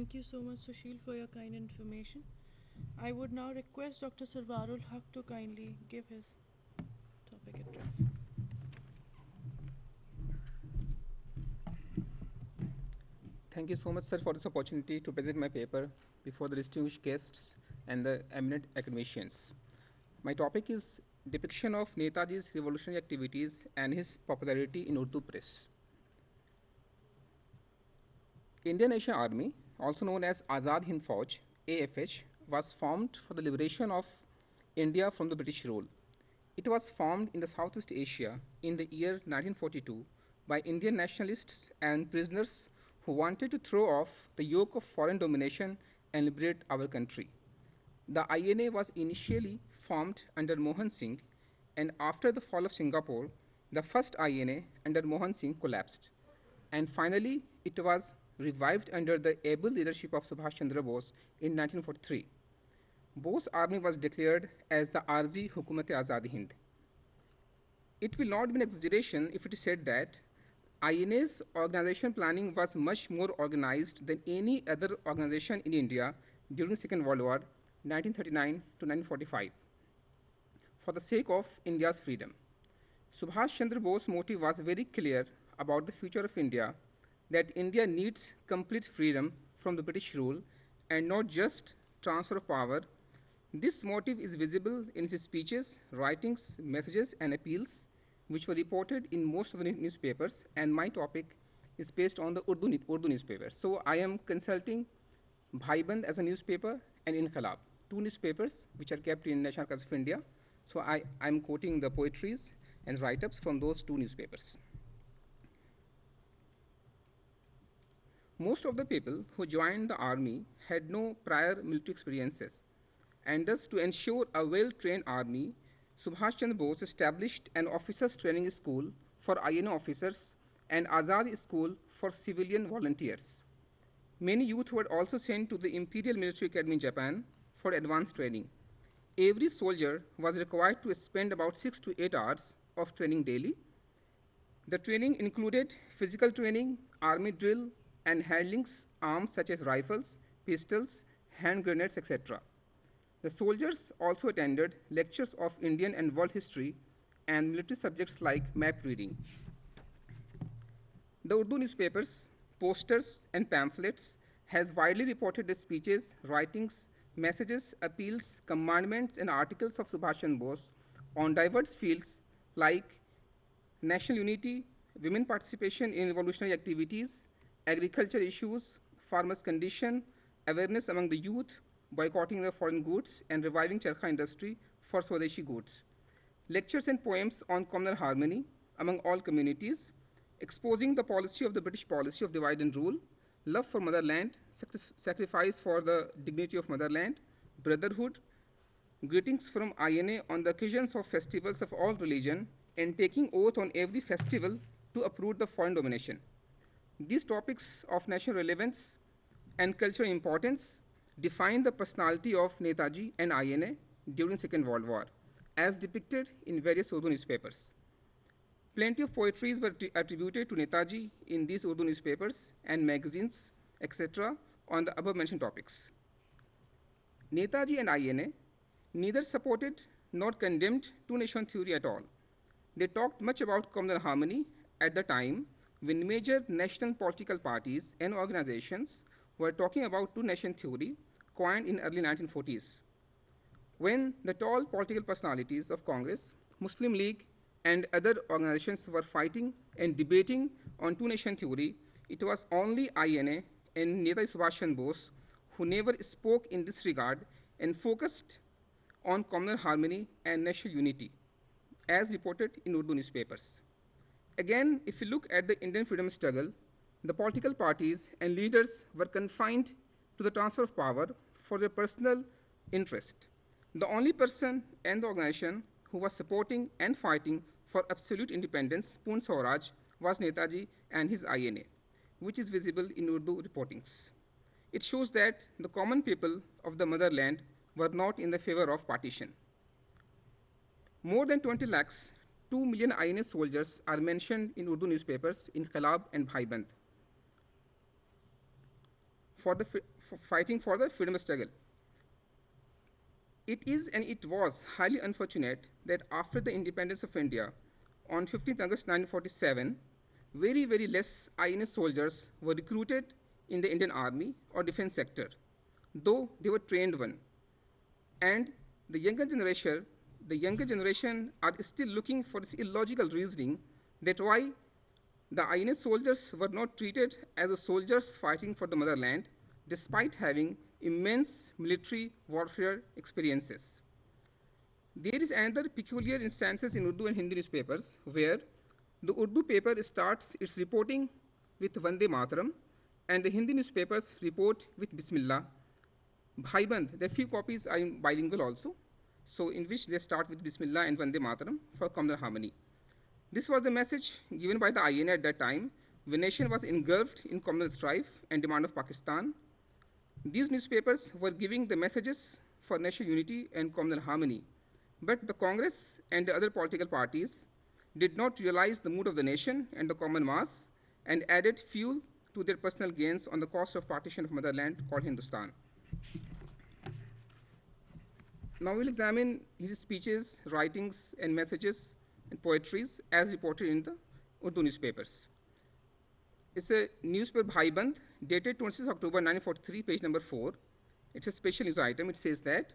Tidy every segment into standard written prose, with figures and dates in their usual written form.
Thank you so much, Sushil, for your kind information. I would now request Dr. Sarwarul Haq to kindly give his topic address. Thank you so much, sir, for this opportunity to present my paper before the distinguished guests and the eminent academicians. My topic is depiction of Netaji's revolutionary activities and his popularity in Urdu press. Indian Nation Army, also known as Azad Hind Fauj (AFH), was formed for the liberation of India from the British rule. It was formed in the Southeast Asia in the year 1942 by Indian nationalists and prisoners who wanted to throw off the yoke of foreign domination and liberate our country. The INA was initially formed under Mohan Singh, and after the fall of Singapore, the first INA under Mohan Singh collapsed. And finally, it was revived under the able leadership of Subhash Chandra Bose in 1943. Bose army was declared as the Arzi Hukumat-e-Azad Hind. It will not be an exaggeration if it is said that INA's organization planning was much more organized than any other organization in India during the Second World War, 1939 to 1945, for the sake of India's freedom. Subhash Chandra Bose's motive was very clear about the future of India, that India needs complete freedom from the British rule and not just transfer of power. This motive is visible in his speeches, writings, messages, and appeals, which were reported in most of the newspapers, and my topic is based on the Urdu newspaper. So I am consulting Bhaiband as a newspaper and Inqilab, two newspapers which are kept in National Archives of India. So I'm quoting the poetries and write-ups from those two newspapers. Most of the people who joined the army had no prior military experiences, and thus to ensure a well-trained army, Subhash Chandra Bose established an officers' training school for INA officers and Azad School for civilian volunteers. Many youth were also sent to the Imperial Military Academy in Japan for advanced training. Every soldier was required to spend about 6 to 8 hours of training daily. The training included physical training, army drill, and handling arms such as rifles, pistols, hand grenades, etc. The soldiers also attended lectures of Indian and world history and military subjects like map reading. The Urdu newspapers, posters, and pamphlets has widely reported the speeches, writings, messages, appeals, commandments, and articles of Subhash Chandra Bose on diverse fields like national unity, women participation in revolutionary activities, agriculture issues, farmers' condition, awareness among the youth, boycotting the foreign goods, and reviving charkha industry for Swadeshi goods. Lectures and poems on communal harmony among all communities, exposing the policy of the British policy of divide and rule, love for motherland, sacrifice for the dignity of motherland, brotherhood, greetings from INA on the occasions of festivals of all religion, and taking oath on every festival to uproot the foreign domination. These topics of national relevance and cultural importance define the personality of Netaji and INA during Second World War, as depicted in various Urdu newspapers. Plenty of poetries were attributed to Netaji in these Urdu newspapers and magazines, etc., on the above mentioned topics. Netaji and INA neither supported nor condemned two-nation theory at all. They talked much about communal harmony at the time when major national political parties and organizations were talking about two-nation theory coined in early 1940s. When the tall political personalities of Congress, Muslim League, and other organizations were fighting and debating on two-nation theory, it was only INA and Netaji Subhash Chandra Bose who never spoke in this regard and focused on communal harmony and national unity, as reported in Urdu newspapers. Again, if you look at the Indian freedom struggle, the political parties and leaders were confined to the transfer of power for their personal interest. The only person and the organization who was supporting and fighting for absolute independence, Poon Swaraj, was Netaji and his INA, which is visible in Urdu reportings. It shows that the common people of the motherland were not in the favor of partition. More than 20 lakhs, 2 million INA soldiers are mentioned in Urdu newspapers, Inqilab and Bhaiband. fighting for the freedom struggle. It is and it was highly unfortunate that after the independence of India on 15th August 1947, very, very less INA soldiers were recruited in the Indian Army or defense sector, though they were trained one. And the younger generation are still looking for this illogical reasoning that why the INA soldiers were not treated as the soldiers fighting for the motherland, despite having immense military warfare experiences. There is another peculiar instances in Urdu and Hindi newspapers where the Urdu paper starts its reporting with Vande Mataram and the Hindi newspapers report with Bismillah. Bhaiband, there are few copies are bilingual also, so in which they start with Bismillah and Vande Mataram for communal harmony. This was the message given by the INA at that time, when nation was engulfed in communal strife and demand of Pakistan. These newspapers were giving the messages for national unity and communal harmony, but the Congress and the other political parties did not realize the mood of the nation and the common mass and added fuel to their personal gains on the cost of partition of motherland called Hindustan. Now we'll examine his speeches, writings, and messages and poetries as reported in the Urdu newspapers. It's a newspaper Bhaiband dated 26 October 1943, page number 4. It's a special news item. It says that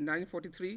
1943,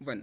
1.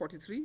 43,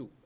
2,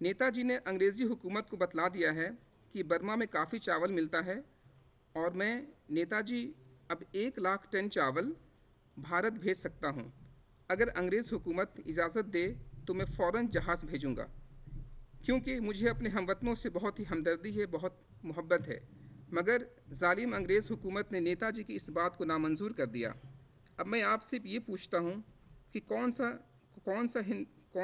نیتا جی نے انگریزی حکومت کو بتلا دیا ہے کہ Burma میں کافی چاول ملتا ہے اور میں نیتا جی اب 1,00,000 ٹن چاول بھارت بھیج سکتا ہوں. اگر انگریز حکومت اجازت دے تو میں فوراً جہاز بھیجوں گا، کیونکہ مجھے اپنے ہم وطنوں سے بہت ہی ہمدردی ہے، بہت محبت ہے. مگر ظالم انگریز حکومت نے نیتا جی کی اس بات کو نامنظور کر دیا. اب میں آپ سے یہ پوچھتا ہوں کہ کون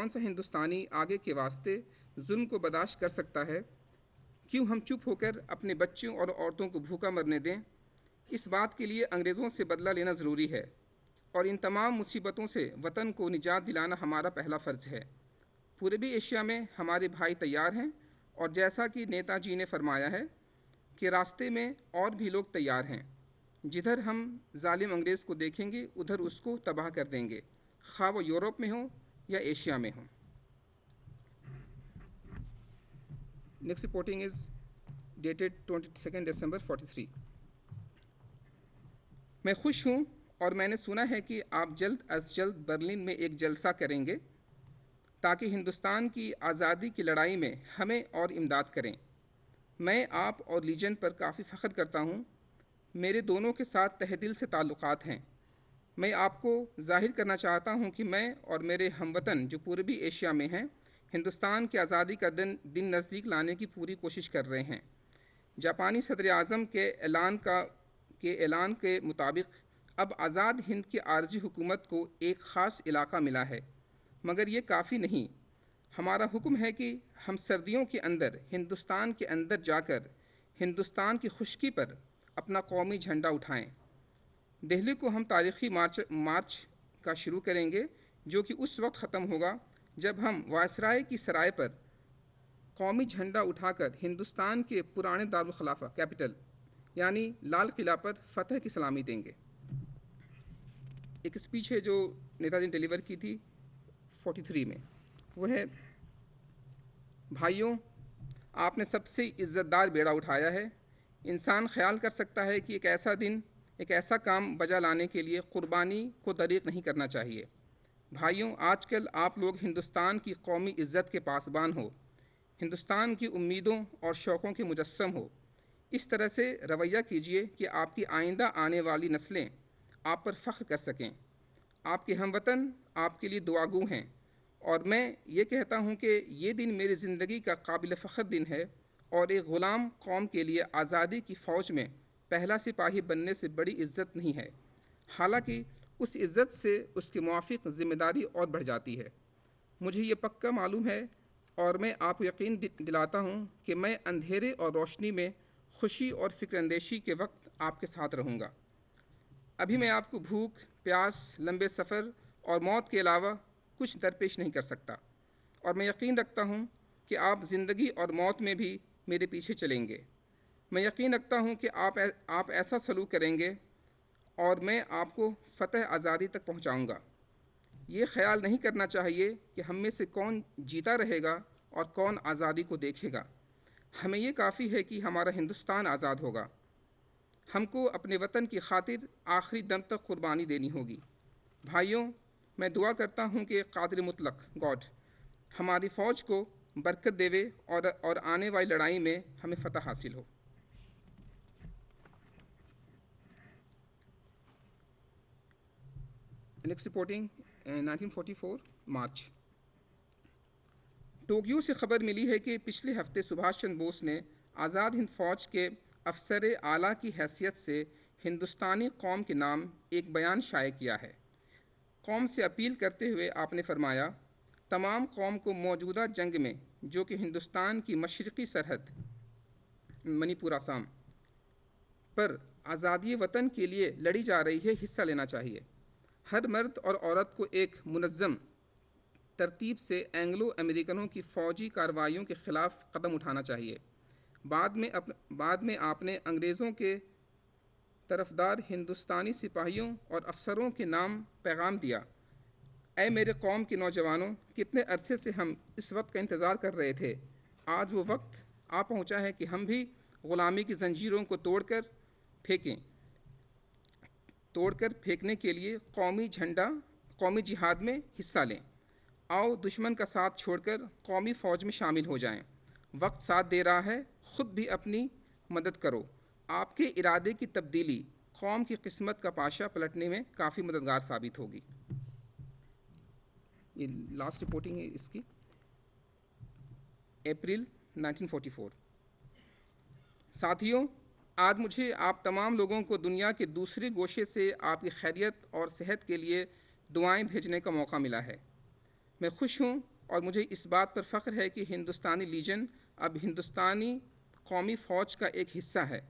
سا ہندوستانی آگے کے واسطے ظلم کو برداشت کر سکتا ہے؟ کیوں ہم چپ ہو کر اپنے بچوں اور عورتوں کو بھوکا مرنے دیں؟ اس بات کے لیے انگریزوں سے بدلہ لینا ضروری ہے، اور ان تمام مصیبتوں سے وطن کو نجات دلانا ہمارا پہلا فرض ہے. پوربی ایشیا میں ہمارے بھائی تیار ہیں، اور جیسا کہ نیتا جی نے فرمایا ہے کہ راستے میں اور بھی لوگ تیار ہیں. جدھر ہم ظالم انگریز کو دیکھیں گے ادھر اس کو تباہ کر دیں گے، خواہ وہ یورپ میں ہوں یا ایشیا میں ہوں. نیکسٹ رپورٹنگ از ڈیٹڈ 22 دسمبر 43. میں خوش ہوں اور میں نے سنا ہے کہ آپ جلد از جلد برلن میں ایک جلسہ کریں گے تاکہ ہندوستان کی آزادی کی لڑائی میں ہمیں اور امداد کریں. میں آپ اور لیجن پر کافی فخر کرتا ہوں. میرے دونوں کے ساتھ تہ دل سے تعلقات ہیں. میں آپ کو ظاہر کرنا چاہتا ہوں کہ میں اور میرے ہم وطن جو پوربی ایشیا میں ہیں ہندوستان کی آزادی کا دن نزدیک لانے کی پوری کوشش کر رہے ہیں. جاپانی صدر اعظم کے اعلان کے مطابق اب آزاد ہند کی عارضی حکومت کو ایک خاص علاقہ ملا ہے، مگر یہ کافی نہیں. ہمارا حکم ہے کہ ہم سردیوں کے اندر ہندوستان کے اندر جا کر ہندوستان کی خشکی پر اپنا قومی جھنڈا اٹھائیں. دہلی کو ہم تاریخی مارچ کا شروع کریں گے، جو کہ اس وقت ختم ہوگا جب ہم وائسرائے کی سرائے پر قومی جھنڈا اٹھا کر ہندوستان کے پرانے دارالخلافہ کیپٹل یعنی لال قلعہ پر فتح کی سلامی دیں گے. ایک اسپیچ ہے جو نیتا جی نے ڈیلیور کی تھی 43 میں، وہ ہے: بھائیوں، آپ نے سب سے عزت دار بیڑا اٹھایا ہے. انسان خیال کر سکتا ہے کہ ایک ایسا کام بجا لانے کے لیے قربانی کو دریغ نہیں کرنا چاہیے. بھائیوں، آج کل آپ لوگ ہندوستان کی قومی عزت کے پاسبان ہو، ہندوستان کی امیدوں اور شوقوں کے مجسم ہو. اس طرح سے رویہ کیجیے کہ آپ کی آئندہ آنے والی نسلیں آپ پر فخر کر سکیں. آپ کے ہم وطن آپ کے لیے دعاگو ہیں، اور میں یہ کہتا ہوں کہ یہ دن میری زندگی کا قابل فخر دن ہے، اور ایک غلام قوم کے لیے آزادی کی فوج میں پہلا سپاہی بننے سے بڑی عزت نہیں ہے. حالانکہ اس عزت سے اس کے موافق ذمہ داری اور بڑھ جاتی ہے. مجھے یہ پکا معلوم ہے، اور میں آپ کو یقین دلاتا ہوں کہ میں اندھیرے اور روشنی میں، خوشی اور فکر اندیشی کے وقت آپ کے ساتھ رہوں گا. ابھی میں آپ کو بھوک، پیاس، لمبے سفر اور موت کے علاوہ کچھ درپیش نہیں کر سکتا، اور میں یقین رکھتا ہوں کہ آپ زندگی اور موت میں بھی میرے پیچھے چلیں گے. میں یقین رکھتا ہوں کہ آپ ایسا سلوک کریں گے اور میں آپ کو فتح آزادی تک پہنچاؤں گا. یہ خیال نہیں کرنا چاہیے کہ ہم میں سے کون جیتا رہے گا اور کون آزادی کو دیکھے گا. ہمیں یہ کافی ہے کہ ہمارا ہندوستان آزاد ہوگا. ہم کو اپنے وطن کی خاطر آخری دم تک قربانی دینی ہوگی. بھائیوں، میں دعا کرتا ہوں کہ قادر مطلق گاڈ ہماری فوج کو برکت دے اور آنے والی لڑائی میں ہمیں فتح حاصل ہو. Next reporting 1944 March. ٹوکیو سے خبر ملی ہے کہ پچھلے ہفتے سبھاش چندر بوس نے آزاد ہند فوج کے افسر اعلیٰ کی حیثیت سے ہندوستانی قوم کے نام ایک بیان شائع کیا ہے. قوم سے اپیل کرتے ہوئے آپ نے فرمایا: تمام قوم کو موجودہ جنگ میں، جو کہ ہندوستان کی مشرقی سرحد منی پور آسام پر آزادی وطن کے لیے لڑی جا رہی ہے، حصہ لینا چاہیے. ہر مرد اور عورت کو ایک منظم ترتیب سے اینگلو امریکنوں کی فوجی کارروائیوں کے خلاف قدم اٹھانا چاہیے. بعد میں آپ نے انگریزوں کے طرفدار ہندوستانی سپاہیوں اور افسروں کے نام پیغام دیا: اے میرے قوم کے نوجوانوں، کتنے عرصے سے ہم اس وقت کا انتظار کر رہے تھے. آج وہ وقت آ پہنچا ہے کہ ہم بھی غلامی کی زنجیروں کو توڑ کر پھینکنے کے لیے قومی جہاد میں حصہ لیں. آؤ دشمن کا ساتھ چھوڑ کر قومی فوج میں شامل ہو جائیں. وقت ساتھ دے رہا ہے, خود بھی اپنی مدد کرو. آپ کے ارادے کی تبدیلی قوم کی قسمت کا پاشا پلٹنے میں کافی مددگار ثابت ہوگی. یہ لاسٹ رپورٹنگ ہے اس کی, اپریل 1944. ساتھیوں, آج مجھے آپ تمام لوگوں کو دنیا کے دوسرے گوشے سے آپ کی خیریت اور صحت کے لیے دعائیں بھیجنے کا موقع ملا ہے. میں خوش ہوں اور مجھے اس بات پر فخر ہے کہ ہندوستانی لیجن اب ہندوستانی قومی فوج کا ایک حصہ ہے.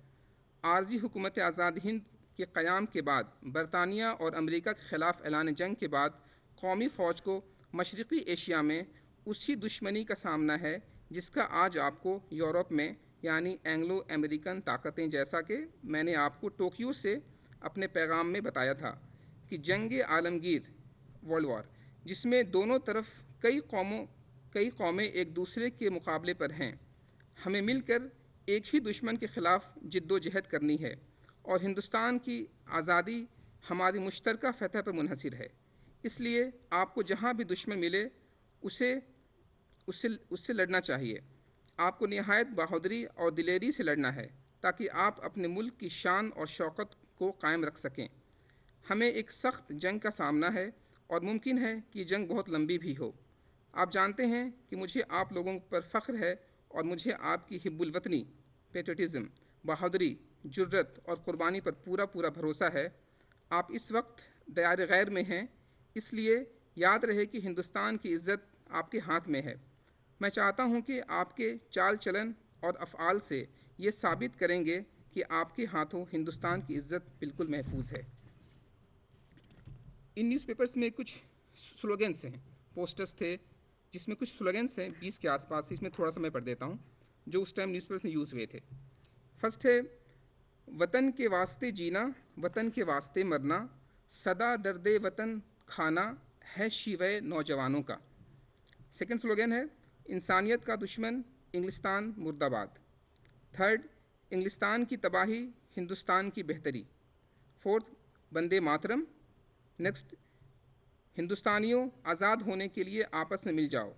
عارضی حکومت آزاد ہند کے قیام کے بعد, برطانیہ اور امریکہ کے خلاف اعلان جنگ کے بعد, قومی فوج کو مشرقی ایشیا میں اسی دشمنی کا سامنا ہے جس کا آج آپ کو یورپ میں, یعنی اینگلو امریکن طاقتیں, جیسا کہ میں نے آپ کو ٹوکیو سے اپنے پیغام میں بتایا تھا کہ جنگ عالمگیر ورلڈ وار, جس میں دونوں طرف کئی قومیں ایک دوسرے کے مقابلے پر ہیں, ہمیں مل کر ایک ہی دشمن کے خلاف جد و جہد کرنی ہے, اور ہندوستان کی آزادی ہماری مشترکہ فتح پر منحصر ہے. اس لیے آپ کو جہاں بھی دشمن ملے اس سے لڑنا چاہیے. آپ کو نہایت بہادری اور دلیری سے لڑنا ہے تاکہ آپ اپنے ملک کی شان اور شوکت کو قائم رکھ سکیں. ہمیں ایک سخت جنگ کا سامنا ہے اور ممکن ہے کہ یہ جنگ بہت لمبی بھی ہو. آپ جانتے ہیں کہ مجھے آپ لوگوں پر فخر ہے اور مجھے آپ کی حب الوطنی, پیٹریوٹزم, بہادری, جرت اور قربانی پر پورا بھروسہ ہے. آپ اس وقت دیار غیر میں ہیں, اس لیے یاد رہے کہ ہندوستان کی عزت آپ کے ہاتھ میں ہے. میں چاہتا ہوں کہ آپ کے چال چلن اور افعال سے یہ ثابت کریں گے کہ آپ کے ہاتھوں ہندوستان کی عزت بالکل محفوظ ہے. ان نیوز پیپرز میں کچھ سلوگنس ہیں, پوسٹرز تھے جس میں کچھ سلوگنس ہیں 20 کے آس پاس, اس میں تھوڑا سا میں پڑھ دیتا ہوں جو اس ٹائم نیوز پیپرز میں یوز ہوئے تھے. فرسٹ ہے, وطن کے واسطے جینا, وطن کے واسطے مرنا, سدا درد وطن کھانا ہے شیوے نوجوانوں کا. سیکنڈ سلوگن ہے, انسانیت کا دشمن انگلستان مرد آباد. تھرڈ, انگلستان کی تباہی ہندوستان کی بہتری. فورتھ, بندے ماترم. نیکسٹ, ہندوستانیوں آزاد ہونے کے لیے آپس میں مل جاؤ.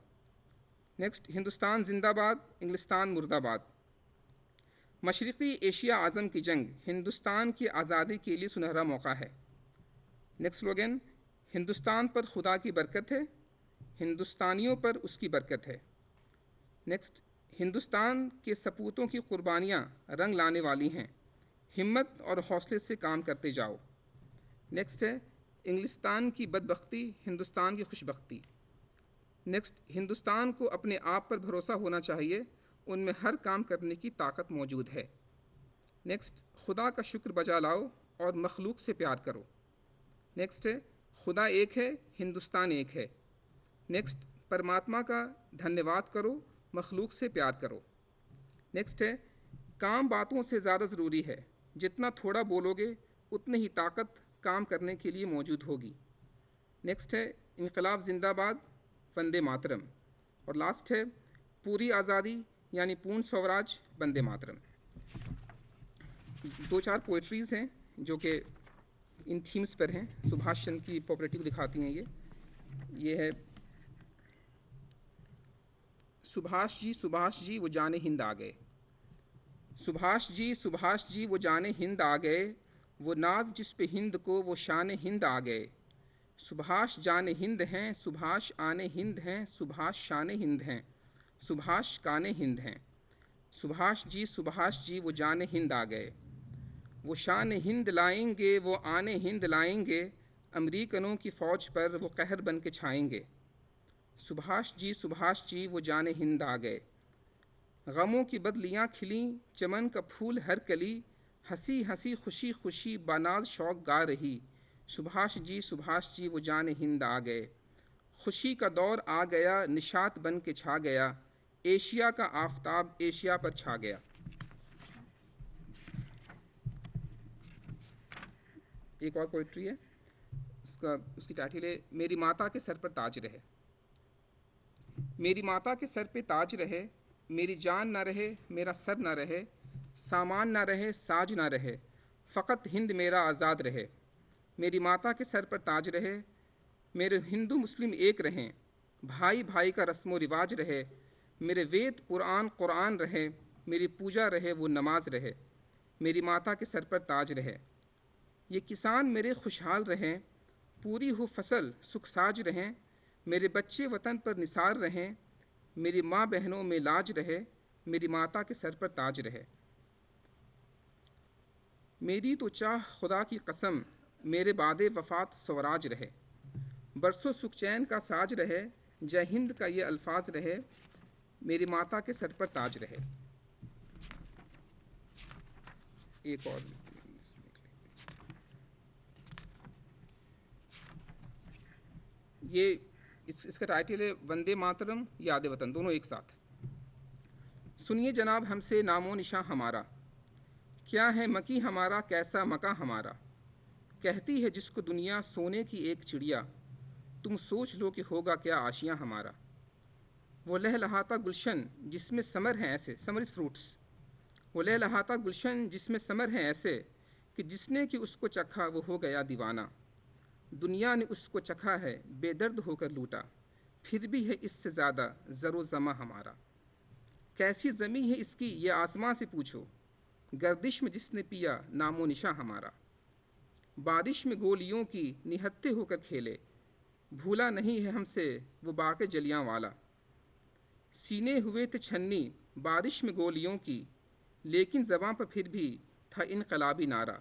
نیکسٹ, ہندوستان زندہ باد انگلستان مرد آباد. مشرقی ایشیا اعظم کی جنگ ہندوستان کی آزادی کے لیے سنہرا موقع ہے. نیکسٹ سلوگن, ہندوستان پر خدا کی برکت ہے, ہندوستانیوں پر اس کی برکت ہے. نیکسٹ, ہندوستان کے سپوتوں کی قربانیاں رنگ لانے والی ہیں, ہمت اور حوصلے سے کام کرتے جاؤ. نیکسٹ ہے, انگلستان کی بدبختی ہندوستان کی خوشبختی. نیکسٹ, ہندوستان کو اپنے آپ پر بھروسہ ہونا چاہیے, ان میں ہر کام کرنے کی طاقت موجود ہے. نیکسٹ, خدا کا شکر بجا لاؤ اور مخلوق سے پیار کرو. نیکسٹ ہے, خدا ایک ہے, ہندوستان ایک ہے. نیکسٹ, پرماتما کا دھنیہ واد کرو, مخلوق سے پیار کرو. نیکسٹ ہے, کام باتوں سے زیادہ ضروری ہے, جتنا تھوڑا بولو گے اتنی ہی طاقت کام کرنے کے لیے موجود ہوگی. نیکسٹ ہے, انقلاب زندہ باد, وندے ماترم. اور لاسٹ ہے, پوری آزادی یعنی پورن سوراج, وندے ماترم. 2-4 پوئٹریز ہیں جو کہ ان تھیمز پر ہیں, سبھاش چندر کی پاپولرٹی کو دکھاتی ہیں. یہ ہے, سبھاش جی وہ جانے ہند آ گئے. سبھاش جی وہ جانے ہند آ گئے, وہ ناز جس پہ ہند کو وہ شان ہند آ گئے. سبھاش جان ہند ہیں, سبھاش آنے ہند ہیں, سبھاش شان ہند ہیں, سبھاش کان ہند ہیں. سبھاش جی وہ جان ہند آ گئے, وہ شان ہند لائیں گے, وہ آنے ہند لائیں گے, امریکنوں کی فوج پر وہ قہر بن کے چھائیں گے. سبھاش جی وہ جان ہند آ گئے. غموں کی بدلیاں کھلیں, چمن کا پھول ہر کلی, ہنسی ہنسی خوشی خوشی باناز شوق گا رہی. سبھاش جی وہ جان ہند آ گئے. خوشی کا دور آ گیا, نشاط بن کے چھا گیا, ایشیا کا آفتاب ایشیا پر چھا گیا. ایک اور پوئٹری ہے, اس کی ٹائٹل ہے, میری ماتا کے سر پر تاج رہے. میری ماتا کے سر پہ تاج رہے, میری جان نہ رہے, میرا سر نہ رہے, سامان نہ رہے, ساج نہ رہے, فقط ہند میرا آزاد رہے. میری ماتا کے سر پر تاج رہے, میرے ہندو مسلم ایک رہیں, بھائی بھائی کا رسم و رواج رہے، میرے وید قرآن رہے، میری پوجا رہے وہ نماز رہے، میری ماتا کے سر پر تاج رہے، یہ کسان میرے خوشحال رہیں، پوری ہو فصل سکھ ساج رہیں، میرے بچے وطن پر نثار رہیں، میری ماں بہنوں میں لاج رہے، میری ماتا کے سر پر تاج رہے۔ میری تو چاہ خدا کی قسم، میرے بعد وفات سوراج رہے، برسوں سکھ چین کا ساج رہے، جے ہند کا یہ الفاظ رہے، میری ماتا کے سر پر تاج رہے۔ ایک اور یہ اس کا ٹائٹل ہے وندے ماترم یاد وطن، دونوں ایک ساتھ۔ سنیے جناب ہم سے نام و نشاں ہمارا، کیا ہے مکی ہمارا کیسا مکاں ہمارا، کہتی ہے جس کو دنیا سونے کی ایک چڑیا، تم سوچ لو کہ ہوگا کیا آشیاں ہمارا۔ وہ لہلہاتا گلشن جس میں سمر ہیں ایسے، سمر از فروٹس، وہ لہلہاتا گلشن جس میں سمر ہیں ایسے کہ جس نے کہ اس کو چکھا وہ ہو گیا دیوانہ، دنیا نے اس کو چکھا ہے بے درد ہو کر لوٹا، پھر بھی ہے اس سے زیادہ زر و زماں ہمارا۔ کیسی زمیں ہے اس کی یہ آسماں سے پوچھو، گردش میں جس نے پیا نام و نشاں ہمارا۔ بارش میں گولیوں کی نہتے ہو کر کھیلے، بھولا نہیں ہے ہم سے وہ باغ جلیاں والا۔ سینے ہوئے تھے چھنی بارش میں گولیوں کی، لیکن زباں پر پھر بھی تھا انقلابی نعرہ۔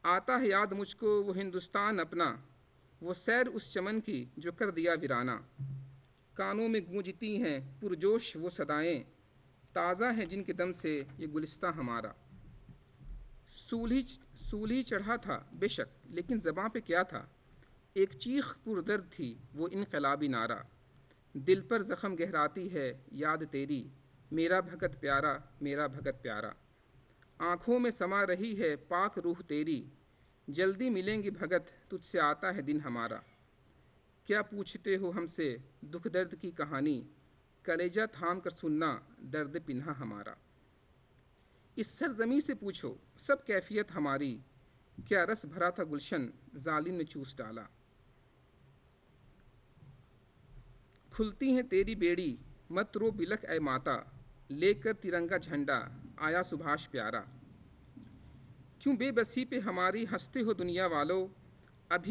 آتا ہے یاد مجھ کو وہ ہندوستان اپنا، وہ سیر اس چمن کی جو کر دیا ویرانہ۔ کانوں میں گونجتی ہیں پرجوش وہ صدائیں، تازہ ہیں جن کے دم سے یہ گلستاں ہمارا۔ سولی چڑھا تھا بے شک لیکن زباں پہ کیا تھا، ایک چیخ پر درد تھی وہ انقلابی نعرہ۔ دل پر زخم گہراتی ہے یاد تیری، میرا بھگت پیارا میرا بھگت پیارا۔ آنکھوں میں سما رہی ہے پاک روح تیری، جلدی ملیں گے بھگت تجھ سے آتا ہے دن ہمارا۔ کیا پوچھتے ہو ہم سے دکھ درد کی کہانی، کلیجہ تھام کر سننا درد پنہا ہمارا۔ اس سرزمیں سے پوچھو سب کیفیت ہماری، کیا رس بھرا تھا گلشن ظالم نے چوس ڈالا۔ کھلتی ہیں تیری بیڑی مت رو بلک اے ماتا، لے کر ترنگا جھنڈا آیا سبھاش پیارا۔ کیوں بے بسی پہ ہماری ہنستے ہو دنیا والو، اب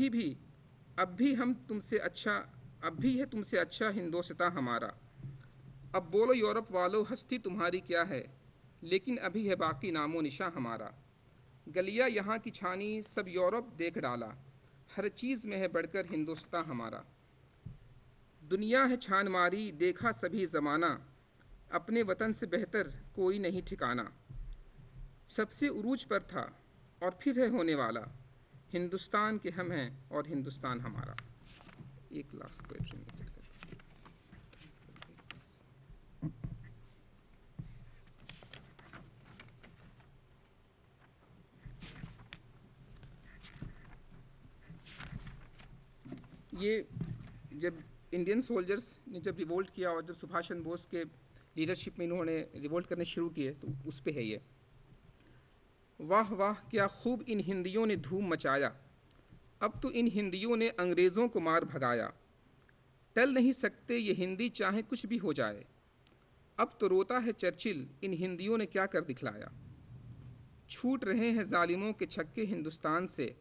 بھی ہے تم سے اچھا ہندوستاں ہمارا۔ اب بولو یورپ والو ہستی تمہاری کیا ہے، لیکن ابھی ہے باقی نام و نشاں ہمارا۔ گلیا یہاں کی چھانی سب یورپ دیکھ ڈالا، ہر چیز میں ہے بڑھ کر ہندوستاں ہمارا۔ دنیا ہے چھان ماری دیکھا سبھی زمانہ، اپنے وطن سے بہتر کوئی نہیں ٹھکانہ۔ سب سے عروج پر تھا اور پھر ہے ہونے والا، ہندوستان کے ہم ہیں اور ہندوستان ہمارا۔ ایک لاسٹ کوئسچن یہ جب انڈین سولجرز نے جب ریوولٹ کیا اور جب سبھاش چندر بوس کے لیڈرشپ میں انہوں نے ریوولٹ کرنے شروع کیے تو اس پہ ہے یہ۔ واہ واہ کیا خوب ان ہندیوں نے دھوم مچایا، اب تو ان ہندیوں نے انگریزوں کو مار بھگایا۔ ٹل نہیں سکتے یہ ہندی چاہے کچھ بھی ہو جائے، اب تو روتا ہے چرچل ان ہندیوں نے کیا کر دکھلایا۔ چھوٹ رہے ہیں ظالموں کے چھکے ہندوستان سے،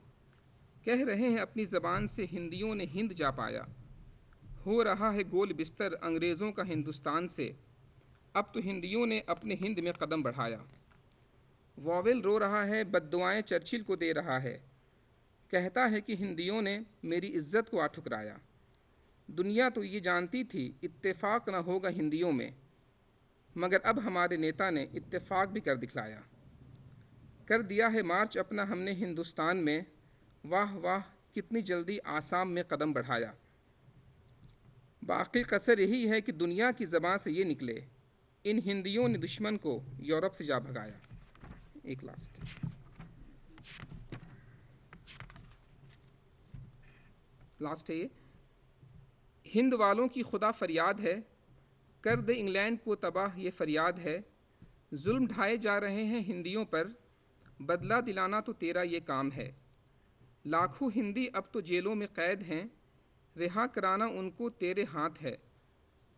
کہہ رہے ہیں اپنی زبان سے ہندیوں نے ہند جا پایا۔ ہو رہا ہے گول بستر انگریزوں کا ہندوستان سے، اب تو ہندیوں نے اپنے ہند میں قدم بڑھایا۔ واول رو رہا ہے بد دعائیں چرچل کو دے رہا ہے، کہتا ہے کہ ہندیوں نے میری عزت کو آ ٹھکرایا۔ دنیا تو یہ جانتی تھی اتفاق نہ ہوگا ہندیوں میں، مگر اب ہمارے نیتا نے اتفاق بھی کر دکھلایا۔ کر دیا ہے مارچ اپنا ہم نے ہندوستان میں، واہ واہ کتنی جلدی آسام میں قدم بڑھایا۔ باقی قصر یہی ہے کہ دنیا کی زبان سے یہ نکلے، ان ہندیوں نے دشمن کو یورپ سے جا بھگایا۔ ایک لاسٹ ہے یہ، ہند والوں کی خدا فریاد ہے، کر دے انگلینڈ کو تباہ یہ فریاد ہے۔ ظلم ڈھائے جا رہے ہیں ہندیوں پر، بدلہ دلانا تو تیرا یہ کام ہے۔ لاکھوں ہندی اب تو جیلوں میں قید ہیں، رہا کرانا ان کو تیرے ہاتھ ہے،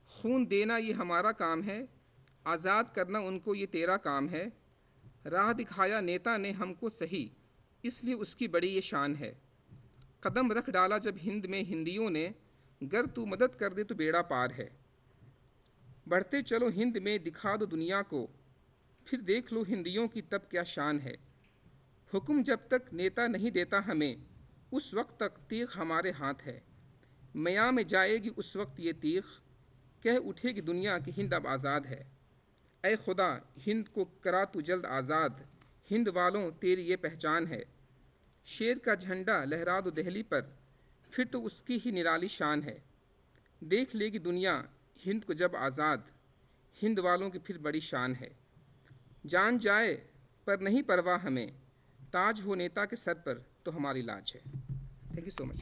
خون دینا یہ ہمارا کام ہے، آزاد کرنا ان کو یہ تیرا کام ہے، راہ دکھایا نیتا نے ہم کو صحیح، اس لیے اس کی بڑی یہ شان ہے، قدم رکھ ڈالا جب ہند میں ہندیوں نے، گر تو مدد کر دے تو بیڑا پار ہے، بڑھتے چلو ہند میں دکھا دو دنیا کو، پھر دیکھ لو ہندیوں کی تب کیا شان ہے، حکم جب تک نیتا نہیں دیتا ہمیں، اس وقت تک تیغ ہمارے ہاتھ ہے، میاں میں جائے گی اس وقت یہ تیغ، کہہ اٹھے گی دنیا کہ ہند اب آزاد ہے، اے خدا ہند کو کرا تو جلد آزاد، ہند والوں تیری یہ پہچان ہے، شیر کا جھنڈا لہرا دو دہلی پر، پھر تو اس کی ہی نرالی شان ہے، دیکھ لے گی دنیا ہند کو جب آزاد، ہند والوں کی پھر بڑی شان ہے، جان جائے پر نہیں پرواہ ہمیں، تاج ہو نیتا کے سر پر تو ہماری لاج ہے۔ Thank you so much.